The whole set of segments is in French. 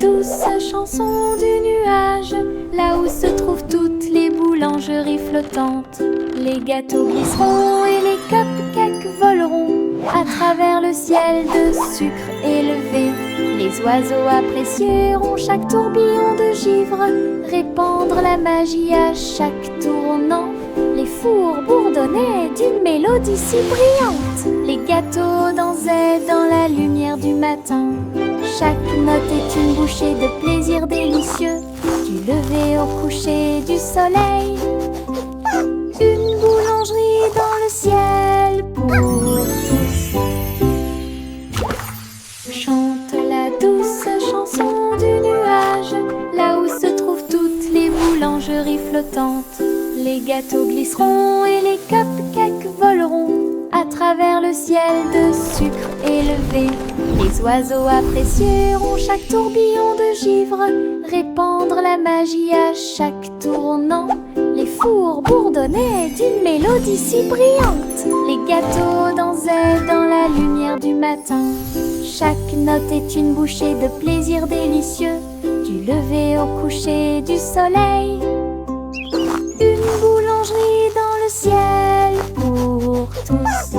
douce chanson du nuage, là où se trouvent toutes les boulangeries flottantes. Les gâteaux glisseront et les cupcakes voleront à travers le ciel de sucre élevé. Les oiseaux apprécieront chaque tourbillon de givre, répandre la magie à chaque tournant. Les fours bourdonnaient d'une mélodie si brillante. Les gâteaux dansaient dans la lumière du matin. Chaque note est une bouchée de plaisir délicieux, du lever au coucher du soleil. Une boulangerie dans le ciel pour tous. Chante la douce chanson du nuage, là où se trouvent toutes les boulangeries flottantes. Les gâteaux glisseront et les cupcakes voleront à travers le ciel de sucre élevé. Les oiseaux apprécieront chaque tourbillon de givre, répandre la magie à chaque tournant. Les fours bourdonnaient d'une mélodie si brillante. Les gâteaux dansaient dans la lumière du matin. Chaque note est une bouchée de plaisir délicieux, du lever au coucher du soleil. Une boulangerie dans le ciel pour tous.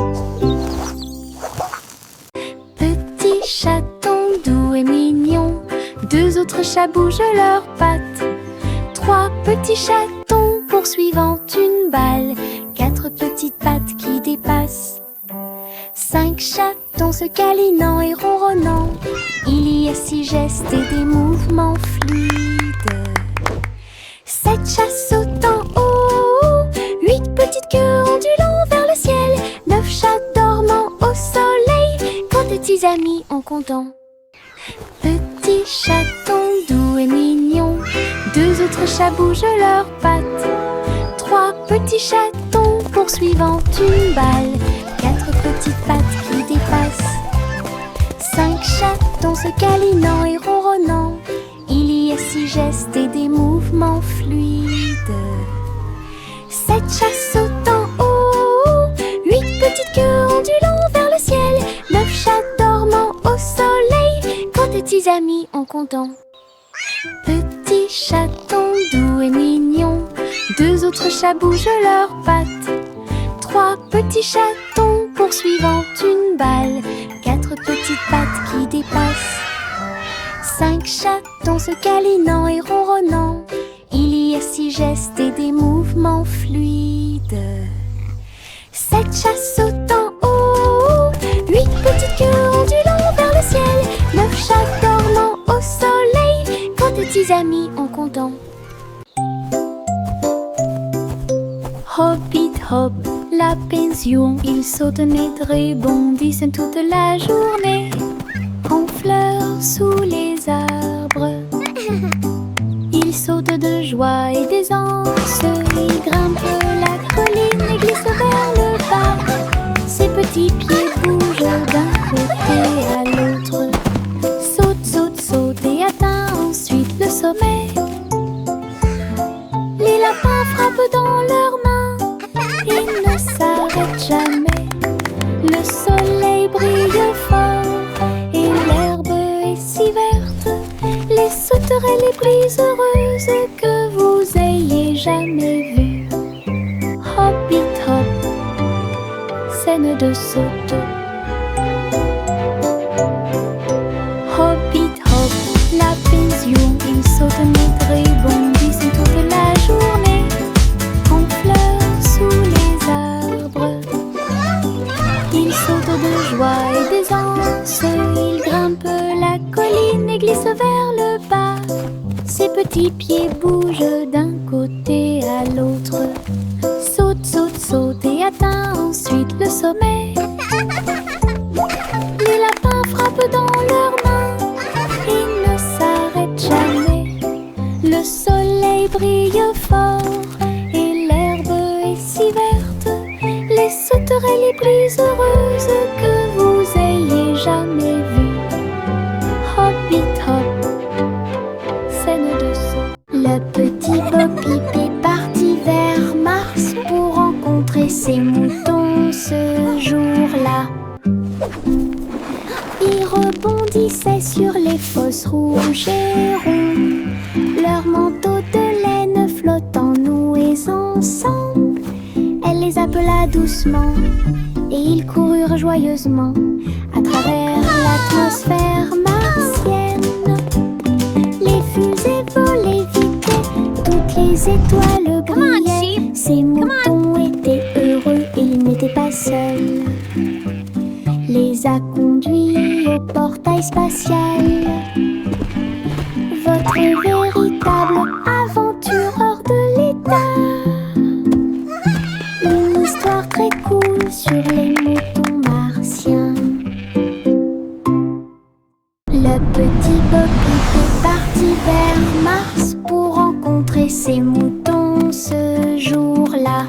Petit chaton doux et mignon, deux autres chats bougent leurs pattes. Trois petits chatons poursuivant une balle, quatre petites pattes qui dépassent. Cinq chatons se câlinant et ronronnant, il y a six gestes et des mouvements fluides. Sept chats sautant haut, huit petites queues ondulant vers le ciel, neuf chats dormant au soleil, quand tes petits amis en comptant. Petit chaton doux et mignon, deux autres chats bougent leurs pattes. Trois petits chatons poursuivant une balle, quatre petites pattes qui dépassent. Cinq chatons se câlinant et ronronnant, il y a six gestes et des mouvements fluides. Sept chats sautant haut, huit petites queues ondulant vers le ciel, neuf chats dormant au soleil, quand tes petits amis en comptant. Petit chaton doux et mignon, deux autres chats bougent leurs pattes. Trois petits chatons poursuivant une balle, quatre petites pattes qui dépassent. Cinq chatons se câlinant et ronronnant, il y a six gestes et des mouvements fluides. Sept chats sautant haut, huit petites queues ondulant vers le ciel, neuf chats dormant au soleil, quand tes petits amis en comptant. Hop it hop, la pension, ils sautent net rebondissent toute la journée, en fleurs sous les arbres. Ils sautent de joie et d'aisance, ils grimpent la colline et glissent vers le bas. Ses petits pieds bougent d'un côté à l'autre, saute, saute, saute et atteint ensuite le sommet. Les lapins frappent dans leurs mains, ils ne s'arrêtent jamais. Le soleil brille fort et l'herbe est si verte, les sauterelles les plus heureuses que vous ayez jamais vues. Hop it hop, scène de saut. Hop it hop, la pension, ils sautent net rebondissent toute la journée, en fleurs sous les arbres. Ils sautent de joie et d'aisance, ils grimpent la colline et glissent vers le bas. Ses petits pieds bougent d'un côté à l'autre, saute, saute, saute et atteint ensuite le sommet. Les lapins frappent dans leurs mains, ils ne s'arrêtent jamais. Le soleil brille fort et l'herbe est si verte, les sauterelles les plus heureuses que vous ayez jamais vues. Hop it hop, scène de saut. Le petit Bo Peep est parti vers Mars pour rencontrer ses moutons ce jour-là. Il rebondissaient sur les fosses rouges et ronds, leurs manteaux de laine flottant noués ensemble. Elle les appela doucement et ils coururent joyeusement à travers l'atmosphère martienne. Les fusées volaient vite et toutes les étoiles brillaient. Ces moutons étaient heureux, ils n'étaient pas seuls. Les a conduits au portail spatial. Votre véritable aventure hors de l'état. Une histoire très cool sur les moutons martiens. Le petit Bobby est parti vers Mars pour rencontrer ses moutons ce jour-là.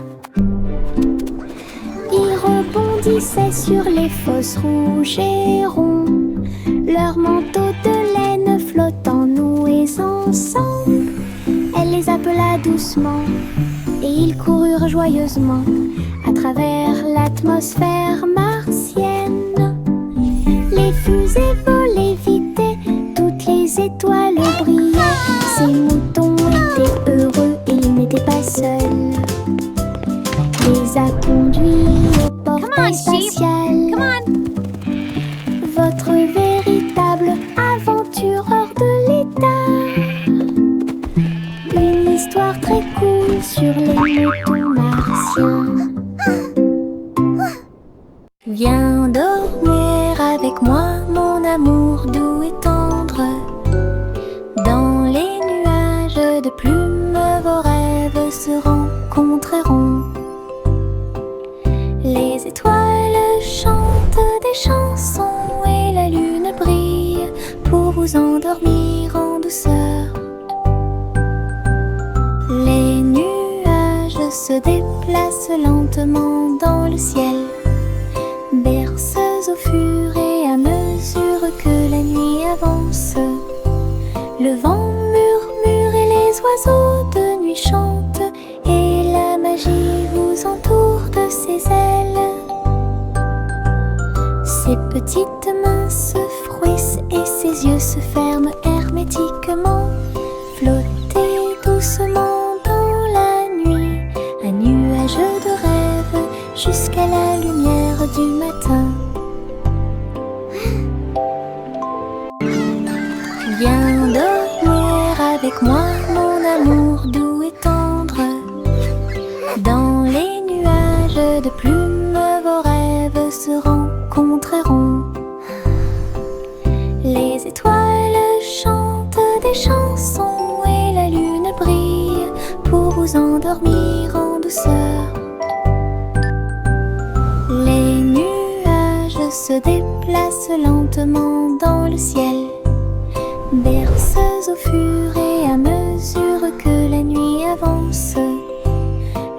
Ils rebondissaient sur les fosses rouges et ronds, leurs manteaux de laine flottant noués ensemble. Elle les appela doucement et ils coururent joyeusement à travers l'atmosphère martienne. Les fusées volaient vite et toutes les étoiles brillaient. Ces moutons étaient heureux, ils n'étaient pas seuls. Les a conduits au portail spatial. Votre véritable aventure hors de l'état. Une histoire très cool sur les moutons martiens. Viens dormir avec moi, mon amour doux et tendre. Dans les nuages de plumes, vos rêves se rencontreront. Les étoiles chantent des chansons et la lune brille pour vous endormir en douceur. Les nuages se déplacent lentement dans le ciel, berceuses au fur et à mesure que la nuit avance. Le vent murmure et les oiseaux de nuit chantent, et la magie vous entoure de ses ailes. Ses petites mains se frouissent et ses yeux se ferment hermétiquement. Flottez doucement dans la nuit, un nuage de rêve jusqu'à la lumière du matin. Viens dormir avec moi, mon amour doux et tendre. Dans les nuages de plumes, vos rêves se rencontreront. Les étoiles chantent des chansons et la lune brille pour vous endormir en douceur. Les nuages se déplacent lentement dans le ciel, berceuses au fur et à mesure que la nuit avance.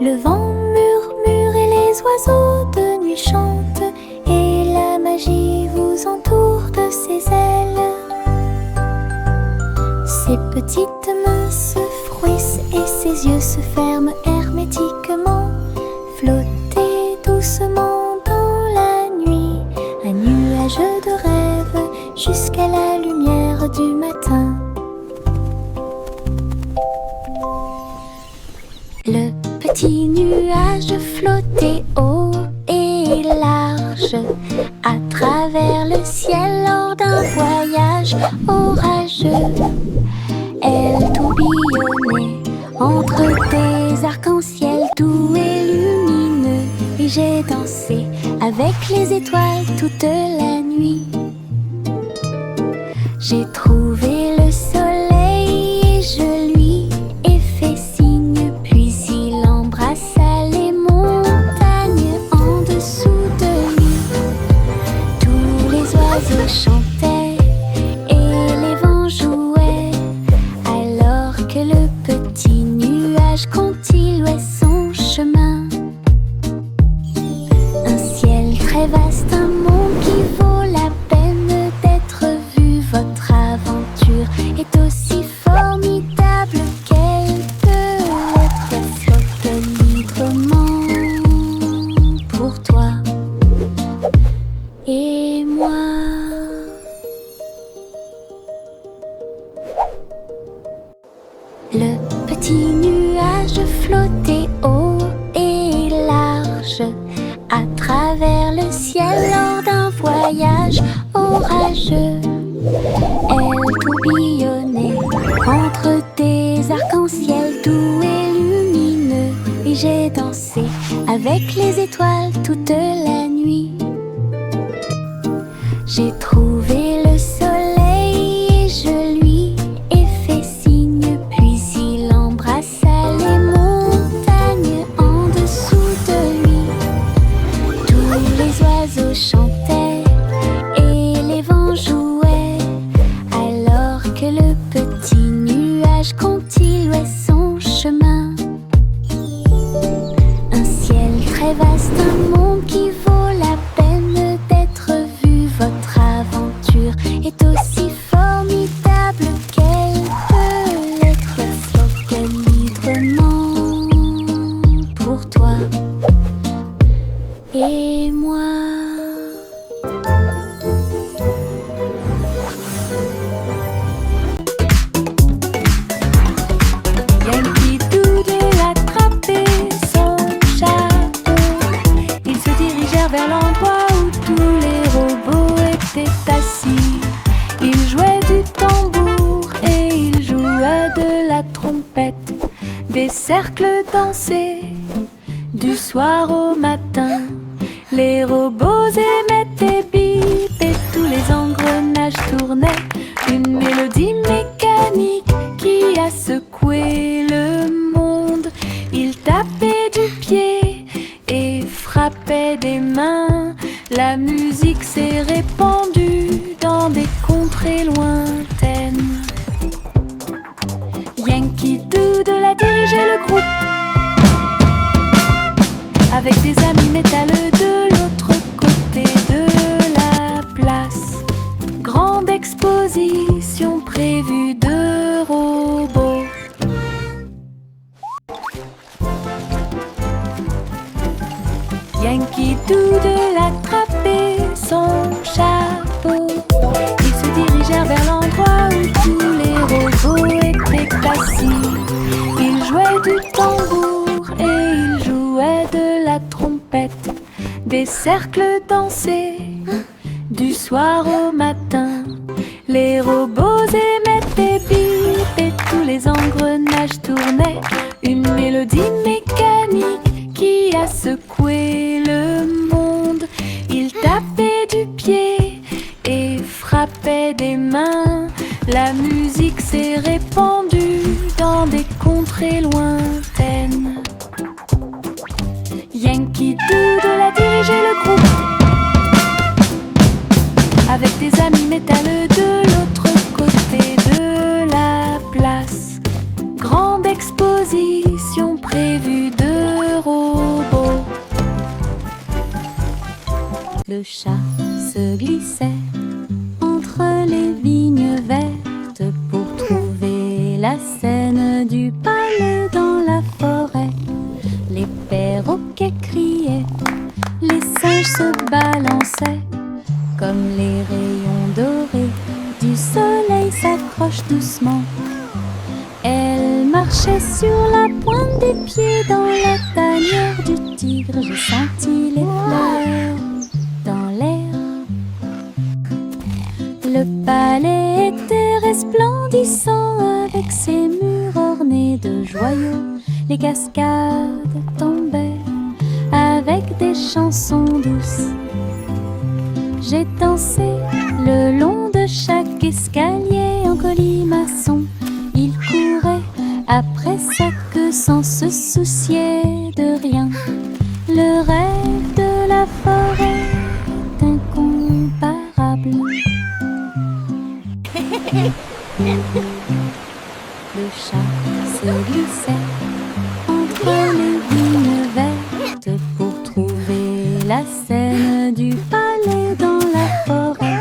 Le vent murmure et les oiseaux de nuit chantent, et la magie vous entoure de ses ailes. Ses petites mains se frouissent et ses yeux se ferment hermétiquement. Flottez doucement dans la nuit, un nuage de rêve jusqu'à la lumière du matin. Le petit nuage flottait haut et large à travers le ciel lors d'un voyage orageux. Elle tourbillonnait entre des arcs-en-ciel doux et lumineux, et j'ai dansé avec les étoiles toute la nuit. J'ai trouvé le soleil et je lui ai fait signe, puis il embrassa les montagnes en dessous de lui. Tous les oiseaux chantaient et les vents jouaient, alors que le petit nuage continuait son chemin. Un ciel très vaste, un monde qui vaut la peine d'être vu. Votre aventure est aussi formidable qu'elle peut l'être. Elle flotte librement pour toi et moi. le ciel lors d'un voyage orageux. Elle tourbillonnait entre des arcs-en-ciel doux et lumineux. Et j'ai dansé avec les étoiles toute la nuit. J'ai trouvé le soleil et je lui ai fait signe. Puis il embrassa les montagnes en dessous de lui. Tous les oiseaux chantaient et les vents jouaient, alors que le petit nuage continuait son chemin. Un ciel très vaste, un monde qui vaut la peine d'être vu. Votre aventure est aussi formidable qu'elle peut l'être. Slogan librement pour toi et moi. Yankee Doodle attrapait son chapeau. Ils se dirigèrent vers l'endroit où tous les robots étaient assis. Ils jouaient du tambour et ils jouaient de la trompette. Des cercles dansaient du soir au matin. Les robots émettaient bip et tous les engrenages tournaient. Une mélodie mécanique qui a secoué le monde. Ils tapaient du pied et frappaient des mains. La musique s'est répandue dans des contrées lointaines. Yankee Doodle a dirigé le groupe avec des amis métalleux de l'autre côté de la place. Grande exposition prévue de robots. Yankee Doodle attrapait son chapeau. Ils se dirigèrent vers l'endroit où tous les robots étaient assis. Ils jouaient du tambour et ils jouaient de la trompette. Des cercles dansaient du soir au matin. Les robots émettaient bip et tous les engrenages tournaient. Une mélodie mécanique qui a secoué le monde. Ils tapaient du pied et frappaient des mains. La musique s'est répandue dans des contrées lointaines. Yankee Doodle a dirigé le groupe avec des amis métalleux de l'autre côté de la place. Grande exposition prévue de robots. Le chat se glissait entre les vignes vertes pour trouver la scène du palais dans la forêt. Les perroquets criaient, les singes se balançaient, comme les rayons dorés du soleil s'accrochent doucement. Elle marchait sur la pointe des pieds dans la tanière du tigre. J'ai senti les fleurs dans l'air. Le palais était resplendissant avec ses murs ornés de joyaux. Les cascades tombaient avec des chansons douces. J'ai dansé le long de chaque escalier en colimaçon. Il courait après sa queue sans se soucier de rien. Le rêve de la forêt est incomparable. Le chat se glissait entre les vignes vertes pour trouver la scène du palais dans la forêt.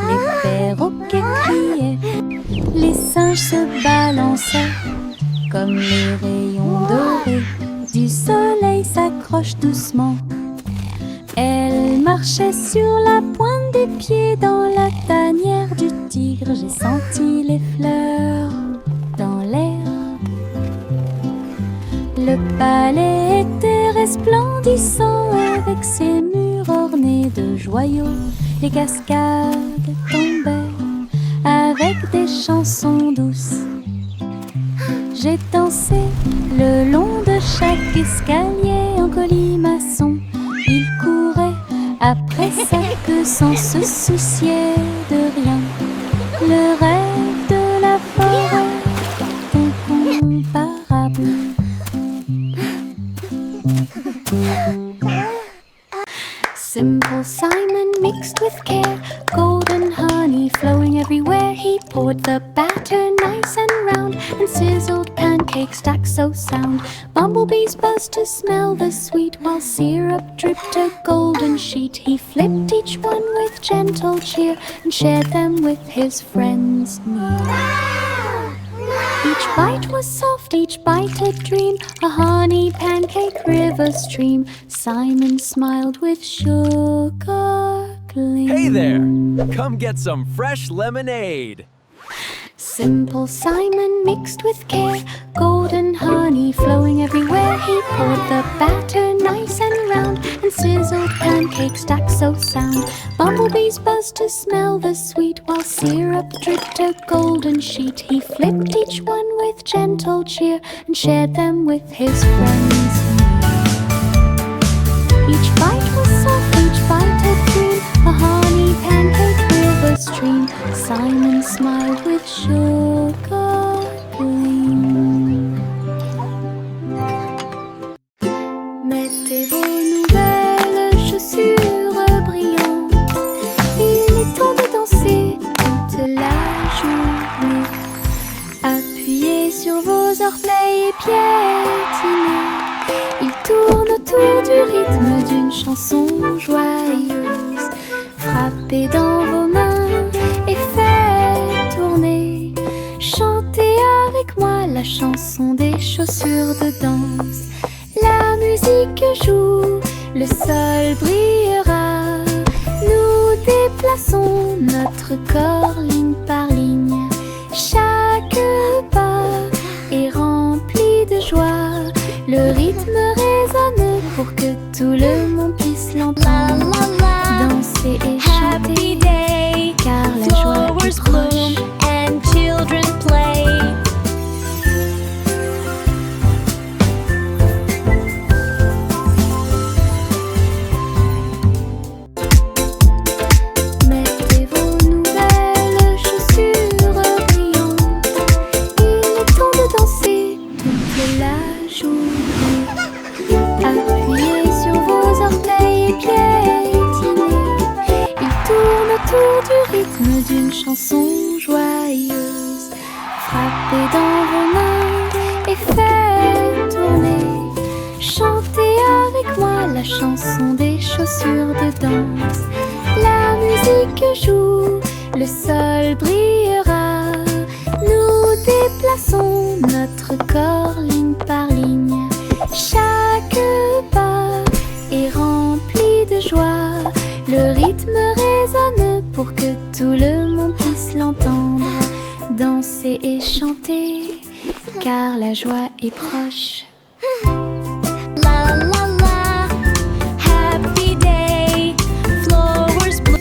Les perroquets criaient, les singes se balançaient, comme les rayons dorés du soleil s'accrochent doucement. Elle marchait sur la pointe des pieds dans la tanière du tigre. J'ai senti les fleurs dans l'air. Le palais était resplendissant avec ses murs ornés ornées de joyaux. Les cascades tombaient avec des chansons douces. J'ai dansé le long de chaque escalier en colimaçon. Il courait après sa queue sans se soucier de rien. Le rêve de la forêt incomparable. Simple Simon mixed with care, golden honey flowing everywhere. He poured the batter nice and round, and sizzled pancakes stacked so sound. Bumblebees buzzed to smell the sweet, while syrup dripped a golden sheet. He flipped each one with gentle cheer, and shared them with his friends near. Each bite was soft, each bite a dream, a honey pancake river stream. Simon smiled with sugar gleam. Hey there! Come get some fresh lemonade! Simple Simon mixed with care, golden honey flowing everywhere. He poured the batter nice and round, and sizzled pancakes stacked so sound. Bumblebees buzzed to smell the sweet, while syrup dripped a golden sheet. He flipped each one with gentle cheer, and shared them with his friends. Each bite was soft, each bite a dream, a honey pancake river stream. Simon smiled with sugar gleam. Mettez vos nouvelles chaussures brillantes. Il est temps de danser toute la journée. Appuyez sur vos orteils et piétinez. Il tourne autour du rythme d'une chanson joyeuse. Frappez dans vos mains et faites tourner. Chantez avec moi la chanson des chaussures de danse. La musique joue, le sol brillera. Nous déplaçons notre corps ligne par ligne. Chaque pas est rempli de joie. Le rythme résonne pour que tout le monde puisse l'entendre. Danser et chanter, car la joie est proche. And children play. Mettez vos nouvelles chaussures brillantes. Il est temps de danser toute la journée. Appuyez sur vos orteils et piétinez. Il tourne autour du rythme d'une chanson joyeuse. Frappez dans vos mains et faites tourner. Chantez avec moi la chanson des chaussures de danse. La musique joue, le sol brillera. Nous déplaçons notre corps ligne par ligne. Chaque pas est rempli de joie. Le rythme résonne pour que tout le monde puisse l'entendre. Danser et chanter, car la joie est proche. La la la, happy day, flowers bloom.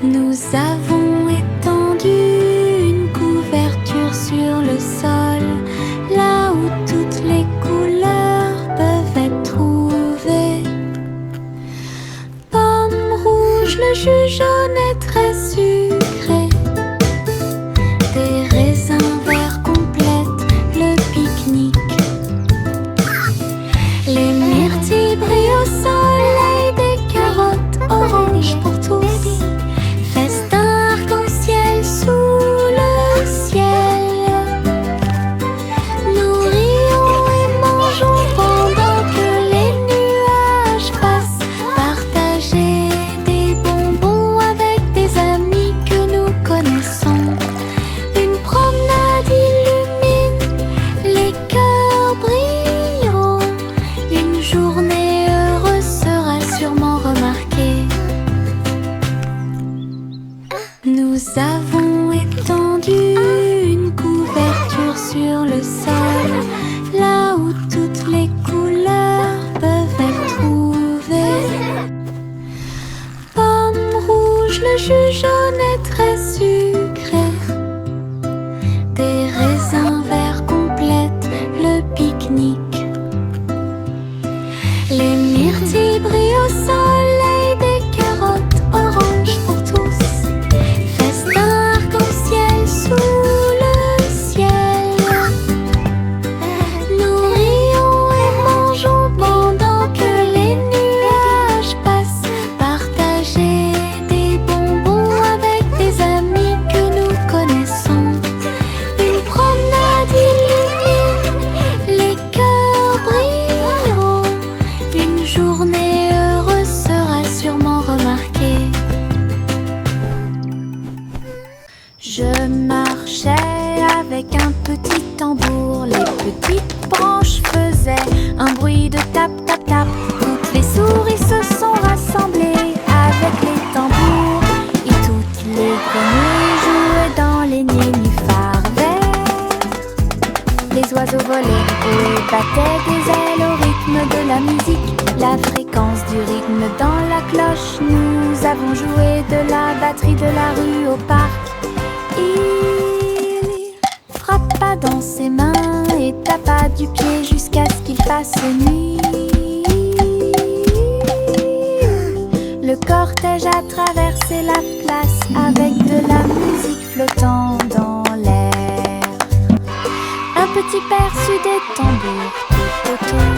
Nous avons étendu une couverture sur le sol, là où toutes les couleurs peuvent être trouvées. Pomme rouge, le jus jaune est très sucré. Des raisins verts complètent le pique-nique. Les myrtilles brillent au soleil, des carottes oranges pour tous. Festin arc-en-ciel sous le ciel. Nous rions et mangeons pendant que les nuages passent. Partager des bonbons avec des amis que nous connaissons. Une promenade illumine, les cœurs brilleront. Une journée heureuse sera sûrement remarquée. soleil, des carottes oranges pour tous. Festin arc-en-ciel sous le ciel. Nous rions et mangeons pendant que les nuages passent. Partager des bonbons avec des amis que nous connaissons. Une promenade illumine, les cœurs brilleront. Une journée heureuse sera sûrement remarquée. Je marchais avec un petit tambour. Les petites branches faisaient un bruit de tap tap tap. Toutes les souris se sont rassemblées avec les tambours. Et toutes les grenouilles jouaient dans les nénuphars verts. Les oiseaux volaient haut et battaient des ailes au rythme de la musique. La fréquence du rythme dans la cloche. Nous avons joué de la batterie de la rue au parc. Il frappa dans ses mains et tapa du pied jusqu'à ce qu'il fasse nuit. Le cortège a traversé la place avec de la musique flottant dans l'air. Un petit perçu des tambours tout autour.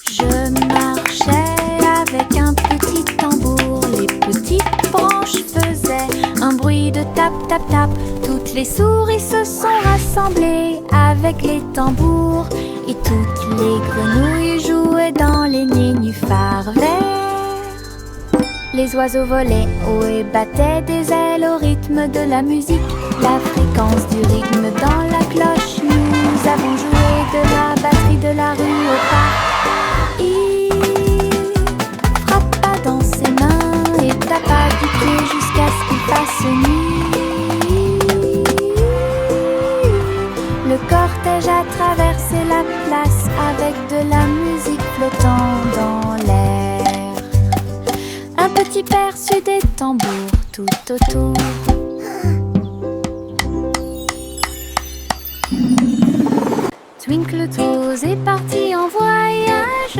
Je marchais avec un petit tambour. Les petites branches faisaient un bruit de tap tap tap. Toutes les souris se sont rassemblées avec les tambours. Et toutes les grenouilles jouaient dans les nénuphars verts. Les oiseaux volaient haut et battaient des ailes au rythme de la musique. La fréquence du rythme dans la cloche. Nous avons joué de la batterie de la rue au parc. Il frappa dans ses mains et tapa du pied jusqu'à ce qu'il fasse nuit. Le cortège a traversé la place avec de la musique flottant dans l'air. Un petit perçu des tambours tout autour. Twinkle Toes est partie en voyage.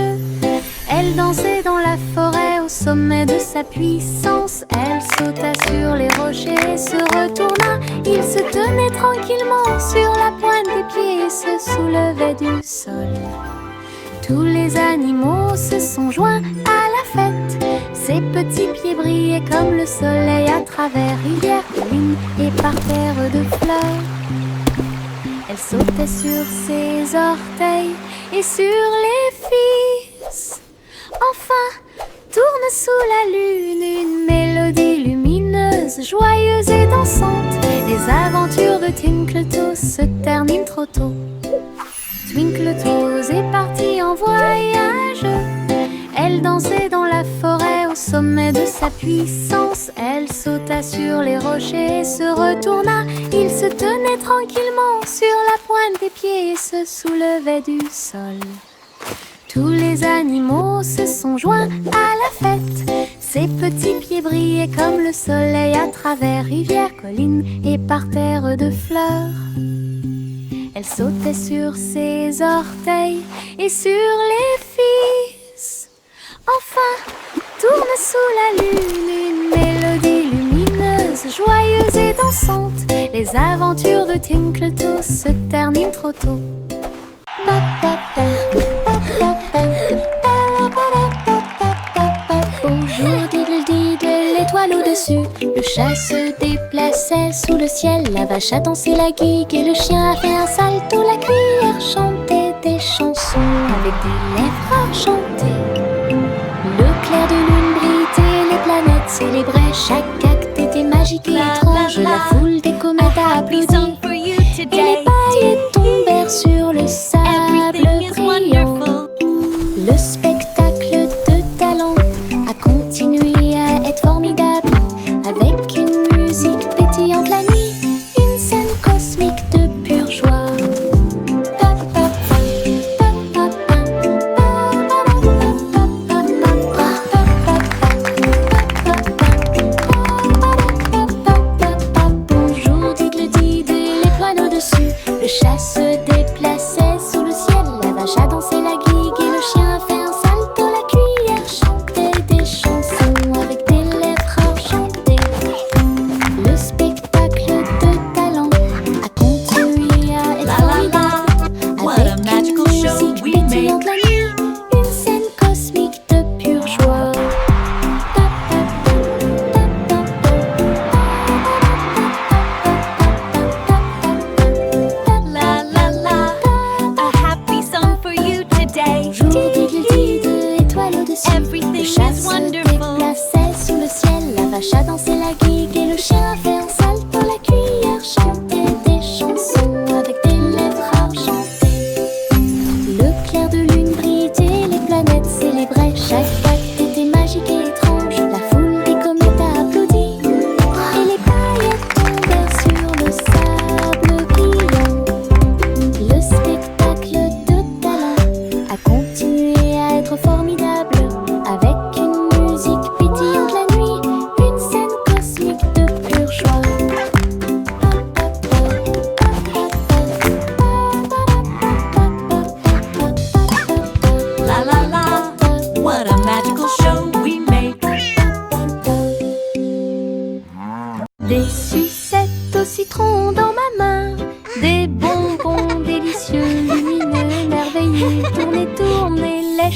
Elle dansait dans la forêt au sommet de sa puissance. Elle sauta sur les rochers et se retourna. Il se tenait tranquillement sur la pointe des pieds et se soulevait du sol. Tous les animaux se sont joints à la fête. Ses petits pieds brillaient comme le soleil à travers rivières, collines et parterres de fleurs. Elle sautait sur ses orteils et sur les fils. Enfin, tourne sous la lune une mélodie lumineuse, joyeuse et dansante. Les aventures de Twinkle Toes se terminent trop tôt. Twinkle Toes est partie en voyage. Elle dansait dans la forêt au sommet de sa puissance. Elle sauta sur les rochers et se retourna. Il se tenait tranquillement sur la pointe des pieds et se soulevait du sol. Tous les animaux se sont joints à la fête. Ses petits pieds brillaient comme le soleil à travers rivières, collines et parterres de fleurs. Elle sautait sur ses orteils et sur les fils. Enfin, tourne sous la lune une mélodie lumineuse, joyeuse et dansante. Les aventures de Twinkle Toes se terminent trop tôt. Bonjour diddle-diddle, l'étoile au-dessus. Le chat se déplaçait sous le ciel. La vache a dansé la gigue et le chien a fait un salto. La cuillère chantait des chansons avec des lèvres enchantées. Le clair de lune brillait, les planètes célébraient. Chaque acte était magique et étrange. La foule des comètes a applaudi. Et les paillettes tombèrent sur le sable brillant. Le spectacle de talent a continué à être formidable. Avec une musique pétillante la nuit, une scène cosmique de pure joie. Bonjour diddle-diddle, l'étoile au-dessus. Le chat se déplaçait sous le ciel.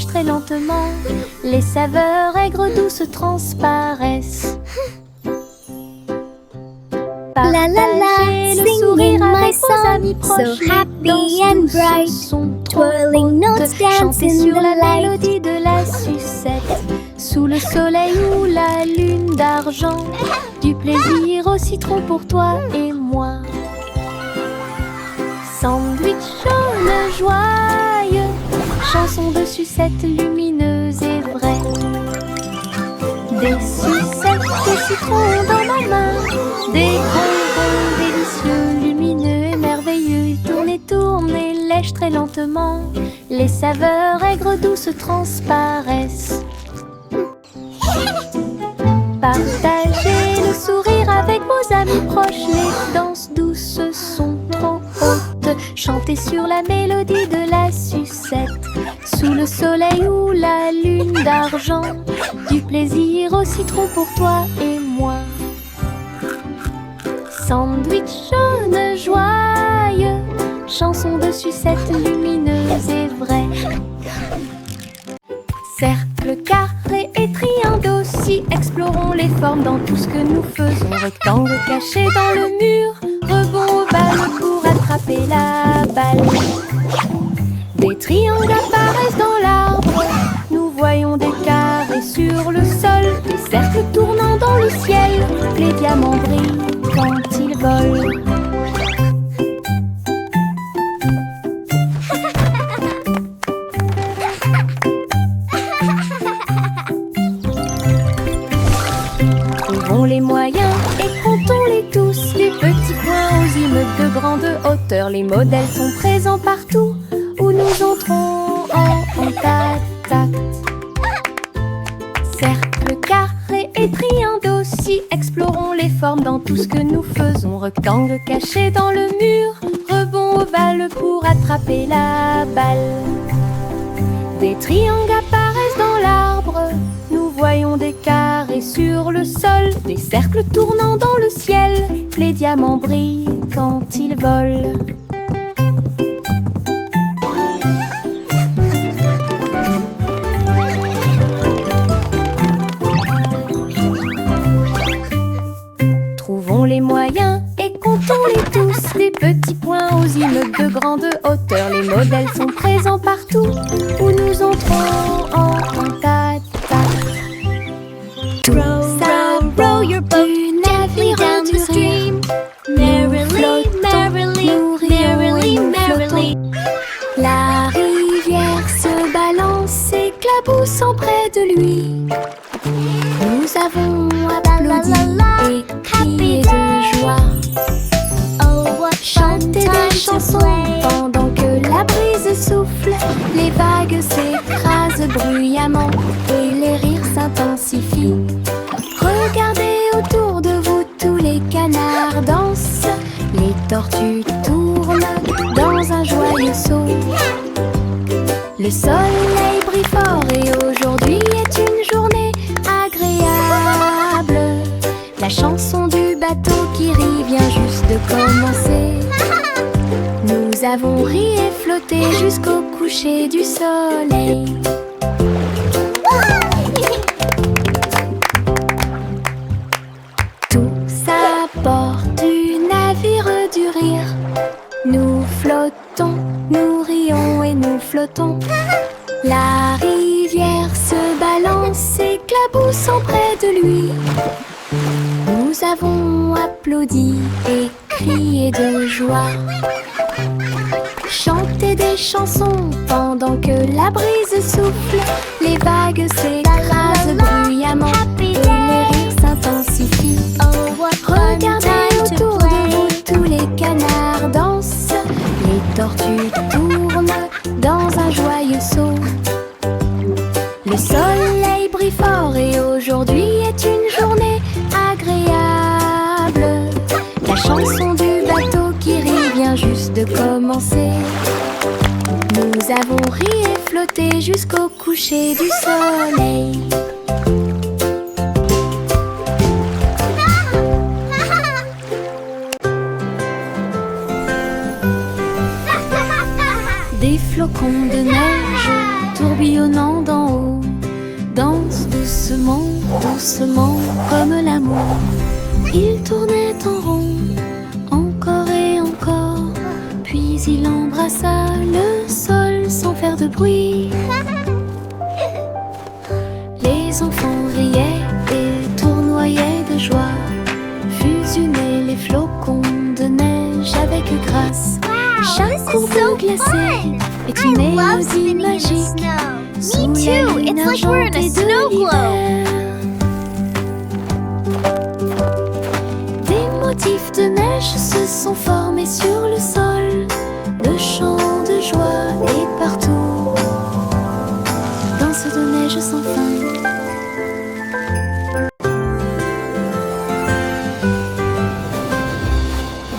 lèche très lentement. Les saveurs aigres douces transparaissent. La la la, Partagez le singing sourire my avec vos song, amis proches. so happy Les danses and douces bright. sont trop Twirling hautes. notes dance Chantez in sur the la light. mélodie de la sucette. Sous le soleil ou la lune d'argent. Du plaisir au citron pour toi et moi. Sandwich jaune joyeux, chanson de sucette lumineuse et vraie. Des sucettes de citron dans ma main, des bonbons délicieux, lumineux et merveilleux. Tournez, tournez, lèche très lentement, les saveurs aigres douces transparaissent. Partagez le sourire avec vos amis proches, les danses douces sont trop hautes. Chantez sur la mélodie de la sucette, sous le soleil ou la lune d'argent. Du plaisir au citron pour toi et moi. Sandwich jaune joyeux, chanson de sucette lumineuse et vraie. Cercle, carré et triangle aussi, explorons les formes dans tout ce que nous faisons. Rectangle caché dans le mur, rebond ovale pour attraper la balle. Des triangles apparaissent dans l'arbre, nous voyons des carrés sur le sol, des cercles tournant dans le ciel, les diamants brillent quand ils volent. Trouvons les moyens et comptons-les tous, les petits points aux immeubles de grande hauteur. Les modèles sont présents partout où nous entrons en contact. Cercle, carré et triangle aussi, explorons les formes dans tout ce que nous faisons. Rectangle caché dans le mur, rebond ovale pour attraper la balle. Des triangles apparaissent dans l'arbre, nous voyons des carrés sur le sol, des cercles tournant dans le ciel, les diamants brillent quand ils volent. Trouvons les moyens et comptons-les tous, les petits points aux immeubles de grande hauteur. Les modèles sont présents partout où nous entrons en contact. Row your boat gently down the stream. Merrily, merrily, merrily, merrily. La rivière se balance, éclaboussant près de lui. Nous avons applaudi et crié de joie. Oh, what fun Chanter des time to chansons play. pendant que la brise souffle. Les vagues s'écrasent bruyamment et les rires s'intensifient. Regardez autour de vous, tous les canards dansent. Les tortues tournent dans un joyeux saut. Le soleil brille fort et aujourd'hui est une journée agréable. La chanson du bateau qui rit vient juste de commencer. Nous avons ri et flotté jusqu'au coucher du soleil. Tous à bord du navire du rire, nous flottons, nous rions et nous flottons. La rivière se balance, éclaboussant près de lui. Nous avons applaudi et crié de joie. Chanter des chansons pendant que la brise souffle. Les vagues s'écrasent bruyamment et les rires s'intensifient. Oh, what fun Regardez time to autour de vous, play. tous les canards dansent. Les tortues tournent dans un joyeux saut. Le soleil brille fort et aujourd'hui est une journée agréable. La chanson du bateau qui rit vient juste de commencer. Nous avons ri et flotté jusqu'au coucher du soleil. Des flocons de neige tourbillonnant d'en haut. Danse doucement, doucement, comme l'amour. Il tournait en rond, encore et encore. Puis il embrassa le sol sans faire de bruit. Les enfants riaient et tournoyaient de joie. Fusionnaient les flocons de neige avec grâce. Chaque courbe glacée est une mélodie magique. Me too. It's like we're in a snow globe. Des motifs de neige se sont formés sur le sol. Le chant de joie est partout. Danse de neige sans fin.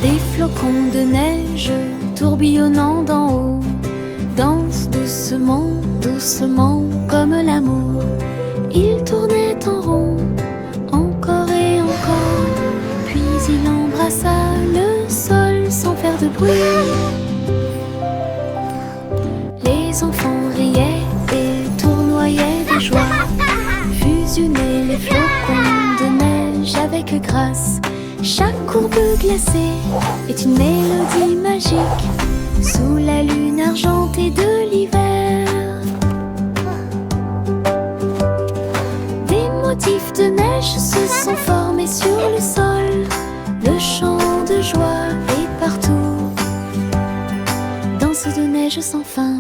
Des flocons de neige tourbillonnant d'en haut. Danse doucement, doucement, comme l'amour. Il tournait en rond, encore et encore. Puis il embrassa le sol sans faire de bruit. Les enfants riaient et tournoyaient de joie. Fusionnaient les flocons de neige avec grâce. Chaque courbe glacée est une mélodie magique. Sous la lune argentée de l'hiver. Des motifs de neige se sont formés sur le sol. Le chant de joie est partout. Danse de neige sans fin.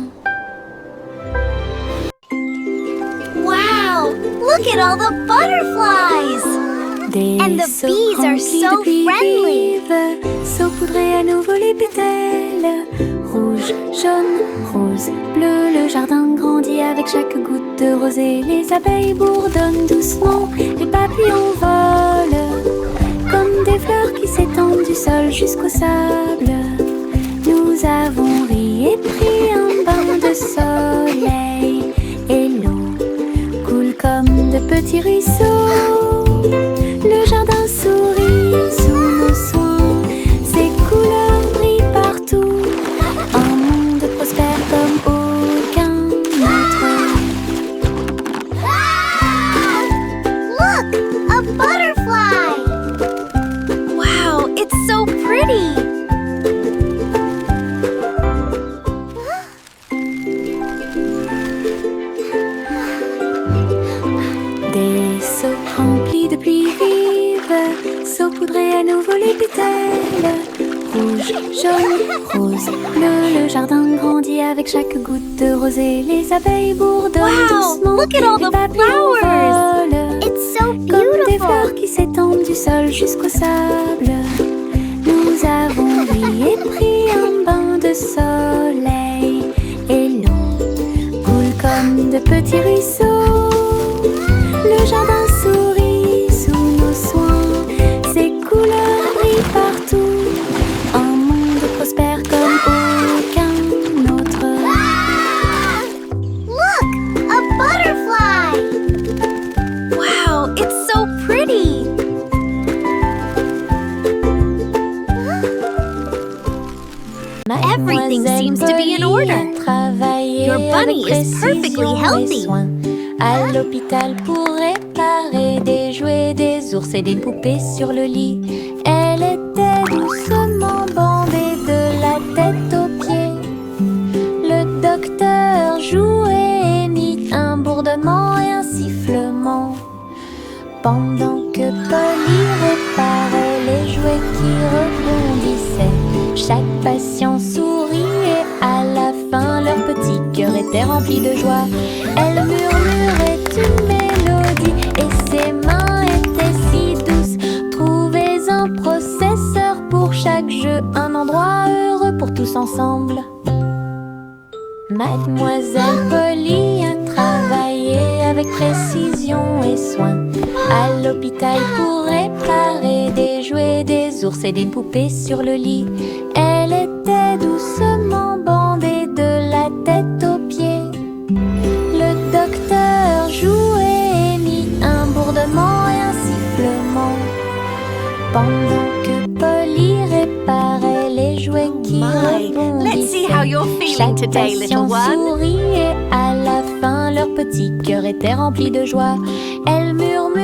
Wow! Look at all the butterflies! Des And the seaux bees are remplis so de pluie friendly. vive, saupoudrés à nouveau les pétales. Rouge, jaune, rose, bleu, le jardin grandit avec chaque goutte de rosée. Les abeilles bourdonnent doucement, les papillons volent comme des fleurs qui s'étendent du sol jusqu'au sable. Nous avons ri et pris un bain de soleil et l'eau coule comme de petits ruisseaux. Le jardin sourit sous nos soins, ses couleurs brillent partout. Un monde prospère comme aucun autre. Look! A butterfly! Wow, it's so pretty! Des seaux remplis de pluie vive, saupoudrés à nouveau les pétales. Rouge, jaune, rose, bleu, le jardin grandit avec chaque goutte de rosée. Les abeilles bourdonnent Wow, doucement, look at all les the papillons flowers. volent It's so comme des fleurs beautiful! qui s'étendent du sol jusqu'au sable. Nous avons ri et pris un bain de soleil et l'eau coule comme de petits ruisseaux. Le jardin sourit sous nos soins, ses couleurs brillent partout. Un monde prospère comme aucun autre. Look! A butterfly! Wow, it's so pretty! Everything seems to be in order. Your bunny is perfectly healthy. À l'hôpital pour réparer des jouets, des ours et des poupées sur le lit. Elle était doucement bandée de la tête aux pieds. Le docteur jouait et mit un bourdonnement et un sifflement. Pendant que Polly réparait les jouets qui rebondissaient, chaque patient souriait. À la fin, leur petit cœur était rempli de joie. Elle murmurait une mélodie et ses mains étaient si douces. Trouvez un processeur pour chaque jeu, un endroit heureux pour tous ensemble. Mademoiselle Polly a travaillé avec précision et soin à l'hôpital pour réparer des jouets, des ours et des poupées sur le lit. Elle était doucement bandée de la tête aux pieds. Le docteur jouait et mit un bourdonnement et un sifflement. Pendant que Polly réparait les jouets qui rebondissaient, Let's see how you're feeling chaque today, little patient one. souriait. À la petit cœur était rempli de joie. Elle murmurait